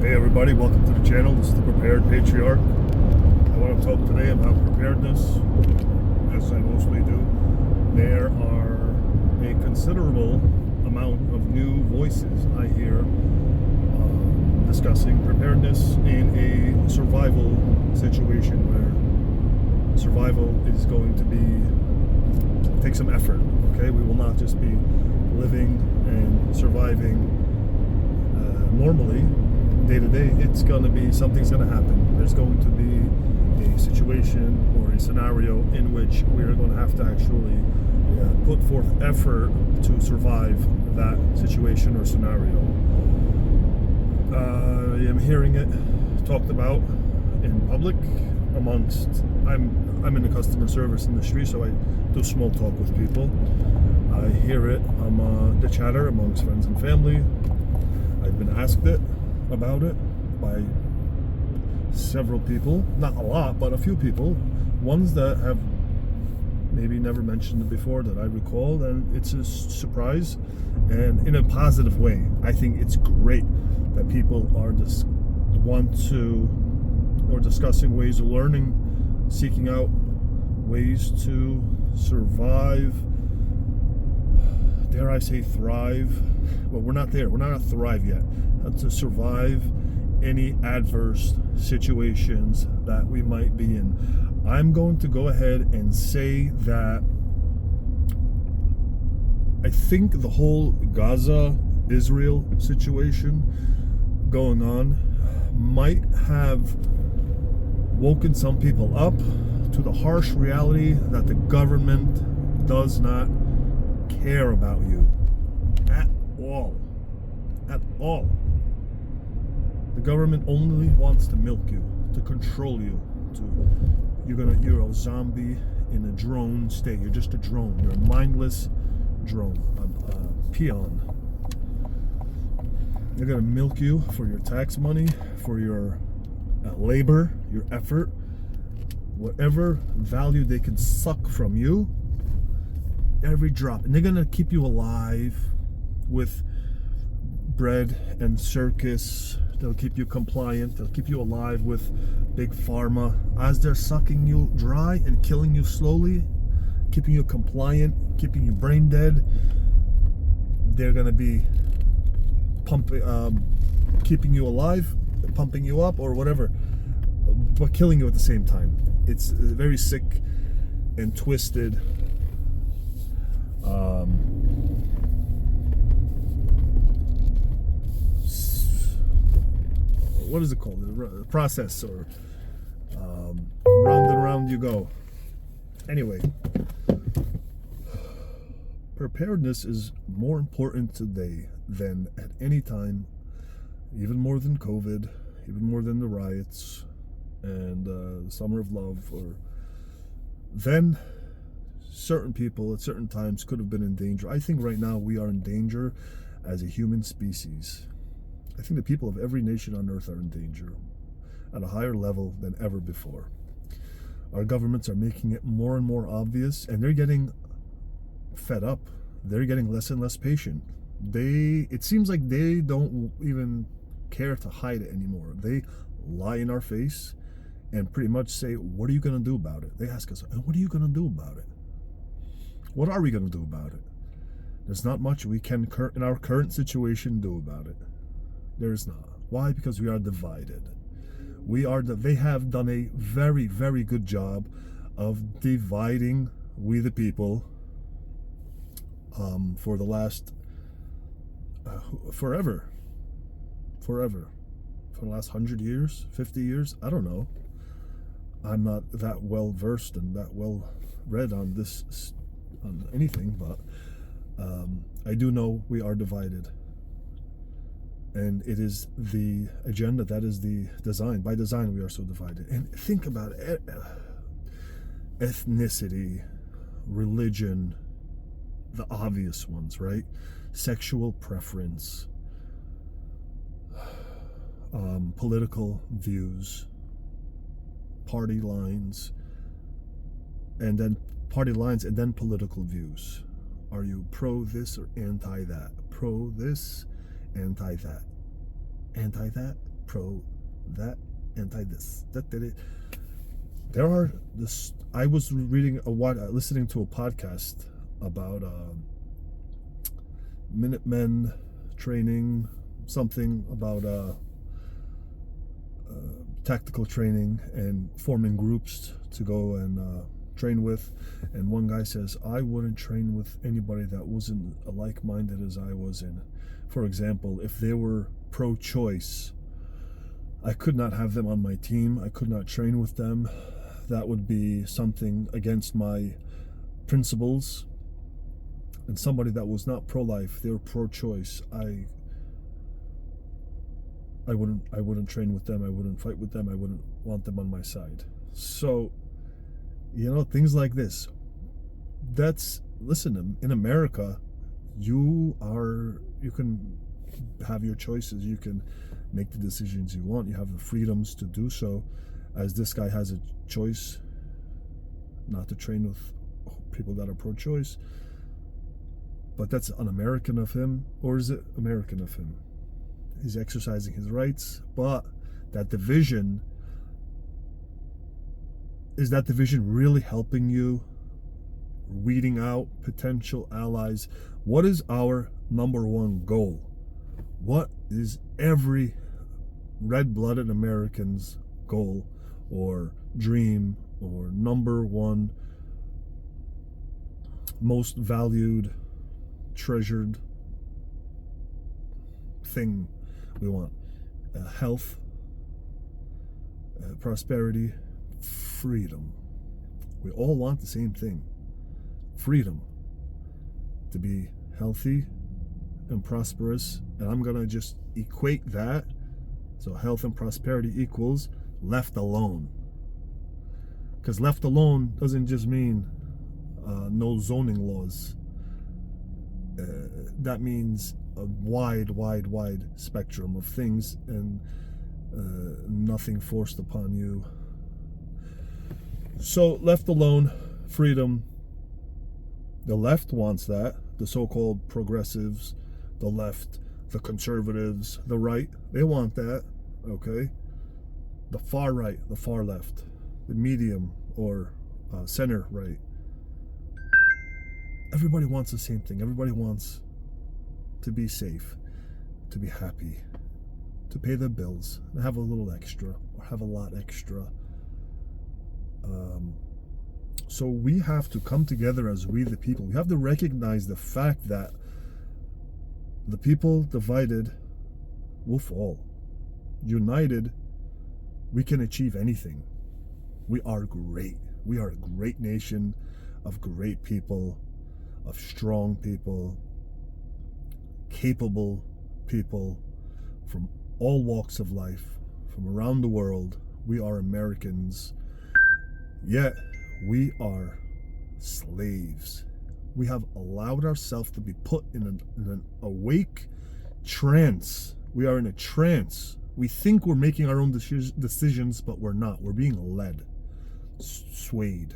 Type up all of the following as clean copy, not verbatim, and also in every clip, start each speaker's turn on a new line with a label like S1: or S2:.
S1: Hey everybody, welcome to the channel. This is the Prepared Patriarch. I want to talk today about preparedness, as I mostly do. There are a considerable amount of new voices I hear discussing preparedness in a survival situation where survival is going to take some effort. Okay, we will not just be living and surviving normally day to day. It's going to be, something's going to happen. There's going to be a situation or a scenario in which we are going to have to actually put forth effort to survive that situation or scenario. I am hearing it talked about in public amongst, I'm in the customer service industry, so I do small talk with people. I hear it the chatter amongst friends and family. I've been asked about it by several people, not a lot, but a few people, ones that have maybe never mentioned it before that I recall, and it's a surprise, and in a positive way. I think it's great that people are discussing ways of learning, seeking out ways to survive, dare I say thrive. Well, we're not there. We're not at thrive yet. To survive any adverse situations that we might be in. I'm going to go ahead and say that I think the whole Gaza-Israel situation going on might have woken some people up to the harsh reality that the government does not care about you at all. At all. The government only wants to milk you, to control you. You're a zombie in a drone state. You're just a drone. You're a mindless drone, a peon. They're gonna milk you for your tax money, for your labor, your effort, whatever value they can suck from you. Every drop, and they're gonna keep you alive with bread and circus. They'll keep you compliant. They'll keep you alive with big pharma as they're sucking you dry and killing you slowly, keeping you compliant, keeping you brain dead. They're gonna be keeping you alive, pumping you up, or whatever, but killing you at the same time. It's very sick and twisted. What is it called? The process, or round and round you go. Anyway, preparedness is more important today than at any time, even more than COVID, even more than the riots and the Summer of Love, or then certain people at certain times could have been in danger. I think right now we are in danger as a human species. I think the people of every nation on earth are in danger at a higher level than ever before. Our governments are making it more and more obvious, and they're getting fed up. They're getting less and less patient. It seems like they don't even care to hide it anymore. They lie in our face and pretty much say, what are you going to do about it? They ask us, what are you going to do about it? What are we going to do about it? There's not much we can, in our current situation, do about it. There is not. Why? Because we are divided. They have done a very, very good job of dividing we the people for the last forever. For the last 100 years, 50 years, I don't know. I'm not that well versed and that well read on anything, but I do know we are divided. And it is the agenda, that is the design. By design, we are so divided. And think about it. Ethnicity, religion, the obvious ones, right? Sexual preference, political views, party lines, and then political views. Are you pro this or anti that? Pro this, anti that. Anti that? pro that, anti this. There are this. I was listening to a podcast about Minutemen training, something about tactical training and forming groups to go and train with. And one guy says, I wouldn't train with anybody that wasn't like-minded as I was in. For example, if they were pro-choice, I could not have them on my team. I could not train with them. That would be something against my principles. And somebody that was not pro-life, they were pro-choice, I wouldn't train with them. I wouldn't fight with them. I wouldn't want them on my side. So, things like this. Listen, in America, you can have your choices. You can make the decisions you want. You have the freedoms to do so. As this guy has a choice not to train with people that are pro-choice. But that's un-American of him, or is it American of him? He's exercising his rights, but that division, is that division really helping you? Weeding out potential allies? What is our number one goal? What is every red-blooded American's goal or dream or number one most valued, treasured thing we want? Health, prosperity, freedom. We all want the same thing. Freedom. To be healthy and prosperous. And I'm going to just equate that. So health and prosperity equals left alone. Because left alone doesn't just mean no zoning laws. That means a wide spectrum of things, and nothing forced upon you. So left alone, freedom. The left wants that. The so-called progressives, the left, the conservatives, the right, they want that. Okay. The far right, the far left, the medium or center right. Everybody wants the same thing. Everybody wants to be safe, to be happy, to pay their bills, and have a little extra, or have a lot extra. So we have to come together as we the people. We have to recognize the fact that the people divided will fall. United, we can achieve anything. We are great. We are a great nation of great people, of strong people, capable people from all walks of life, from around the world. We are Americans, yet we are slaves. We have allowed ourselves to be put in an awake trance. We are in a trance. We think we're making our own decisions, but we're not. We're being led, swayed.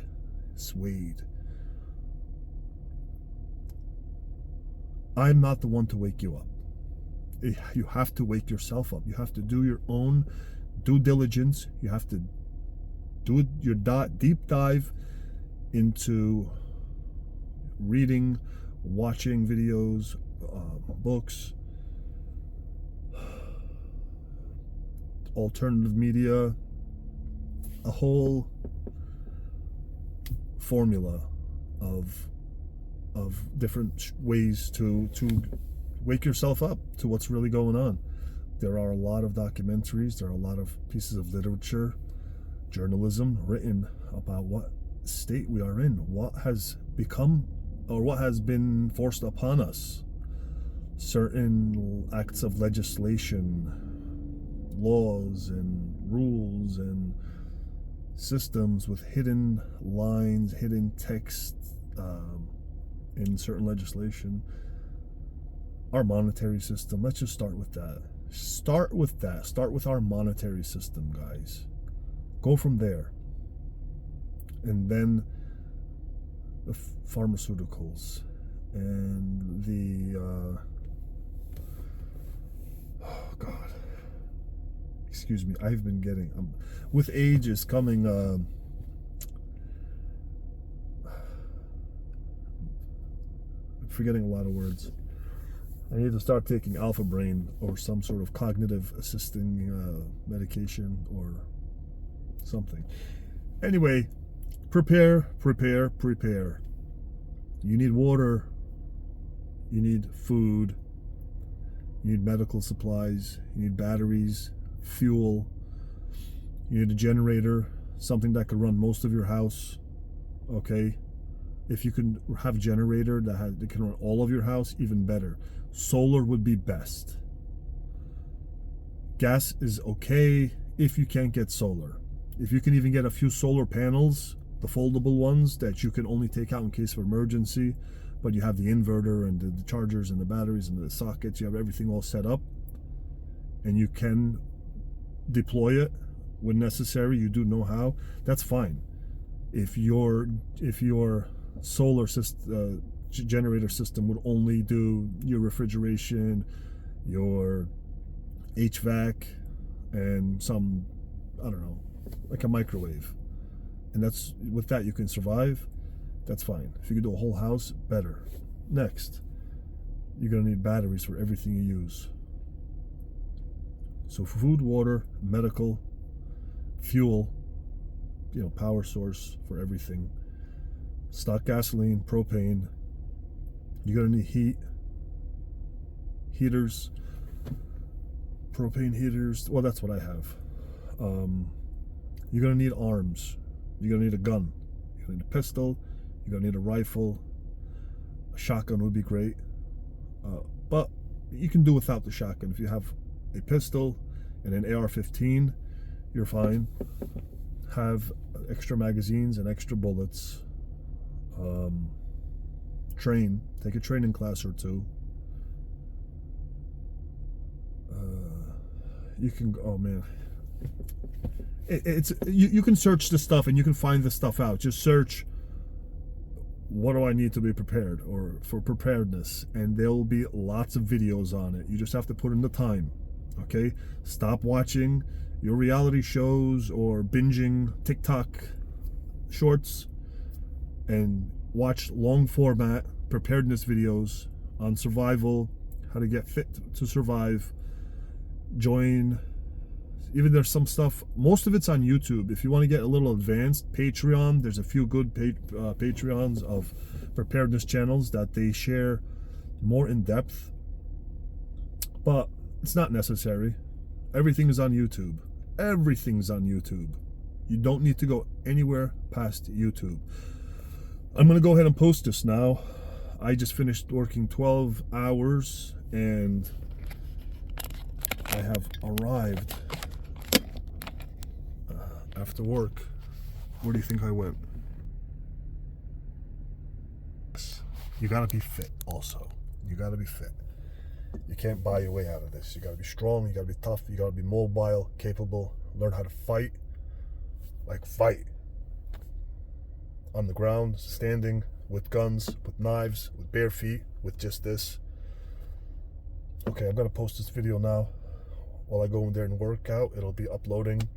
S1: I'm not the one to wake you up. You have to wake yourself up. You have to do your own due diligence. You have to do your deep dive into reading, watching videos, books, alternative media, a whole formula of different ways to wake yourself up to what's really going on. There are a lot of documentaries, there are a lot of pieces of literature, journalism written about what state we are in, what has become or what has been forced upon us. Certain acts of legislation, laws and rules and systems with hidden lines, hidden text in certain legislation. Our monetary system, let's just start with that. Start with our monetary system, guys. Go from there. And then the pharmaceuticals and the excuse me, I've been getting, with age is coming, I'm forgetting a lot of words. I need to start taking Alpha Brain or some sort of cognitive assisting medication or something. Anyway, prepare. You need water, you need food, you need medical supplies, you need batteries, fuel, you need a generator, something that could run most of your house, okay? If you can have a generator that can run all of your house, even better. Solar would be best. Gas is okay if you can't get solar. If you can even get a few solar panels, the foldable ones that you can only take out in case of emergency, but you have the inverter and the chargers and the batteries and the sockets, you have everything all set up, and you can deploy it when necessary, you do know how, that's fine. If your solar system, generator system would only do your refrigeration, your HVAC, and some, I don't know, like a microwave, and that's, with that you can survive, that's fine. If you can do a whole house, better. Next, you're gonna need batteries for everything you use. So food, water, medical, fuel, power source for everything. Stock gasoline, propane. You're gonna need heaters, propane heaters. Well, that's what I have. You're gonna need arms. You're gonna need a gun. You're gonna need a pistol. You're gonna need a rifle. A shotgun would be great, but you can do without the shotgun. If you have a pistol and an AR-15, you're fine. Have extra magazines and extra bullets. Take a training class or two. You can, oh man, you can search the stuff and you can find the stuff out. Just search, what do I need to be prepared, or for preparedness, and there will be lots of videos on it. You just have to put in the time. Okay, stop watching your reality shows or binging TikTok shorts and watch long format preparedness videos on survival, how to get fit to survive. Join, even there's some stuff, most of it's on YouTube. If you want to get a little advanced, Patreon, there's a few good Patreons of preparedness channels that they share more in depth, but it's not necessary. Everything is on YouTube. Everything's on YouTube. You don't need to go anywhere past YouTube. I'm going to go ahead and post this now. I just finished working 12 hours and I have arrived after work. Where do you think I went? You gotta be fit also. You gotta be fit. You can't buy your way out of this. You gotta be strong, you gotta be tough, you gotta be mobile, capable, learn how to fight. Like fight. On the ground, standing, with guns, with knives, with bare feet, with just this. Okay, I'm gonna post this video now. While I go in there and work out, it'll be uploading.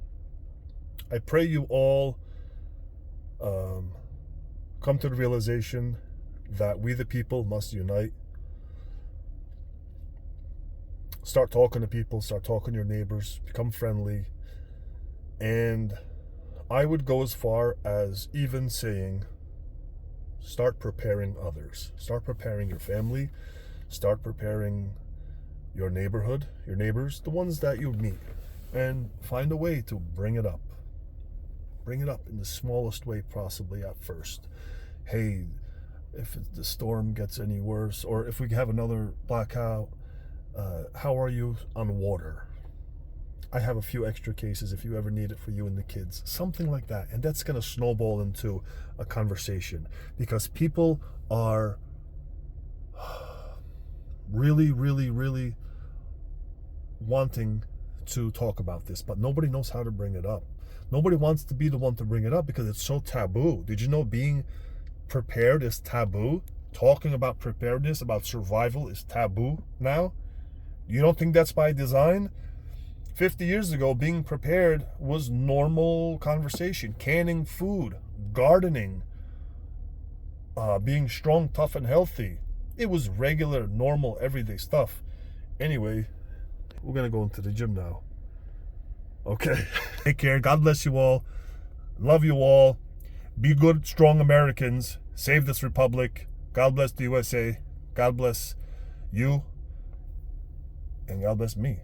S1: I pray you all come to the realization that we the people must unite. Start talking to people, start talking to your neighbors, become friendly. And I would go as far as even saying, start preparing others. Start preparing your family. Start preparing your neighborhood, your neighbors, the ones that you meet. And find a way to bring it up. Bring it up in the smallest way possibly at first. Hey, if the storm gets any worse, or if we have another blackout, how are you on water? I have a few extra cases if you ever need it for you and the kids. Something like that. And that's going to snowball into a conversation, because people are really, really, really wanting to talk about this, but nobody knows how to bring it up. Nobody wants to be the one to bring it up because it's so taboo. Did you know being prepared is taboo? Talking about preparedness, about survival is taboo now? You don't think that's by design? 50 years ago, being prepared was normal conversation. Canning food, gardening, being strong, tough, and healthy. It was regular, normal, everyday stuff. Anyway, we're going to go into the gym now. Okay. Take care. God bless you all. Love you all. Be good, strong Americans. Save this republic. God bless the USA. God bless you. And God bless me.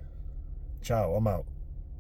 S1: Ciao. I'm out.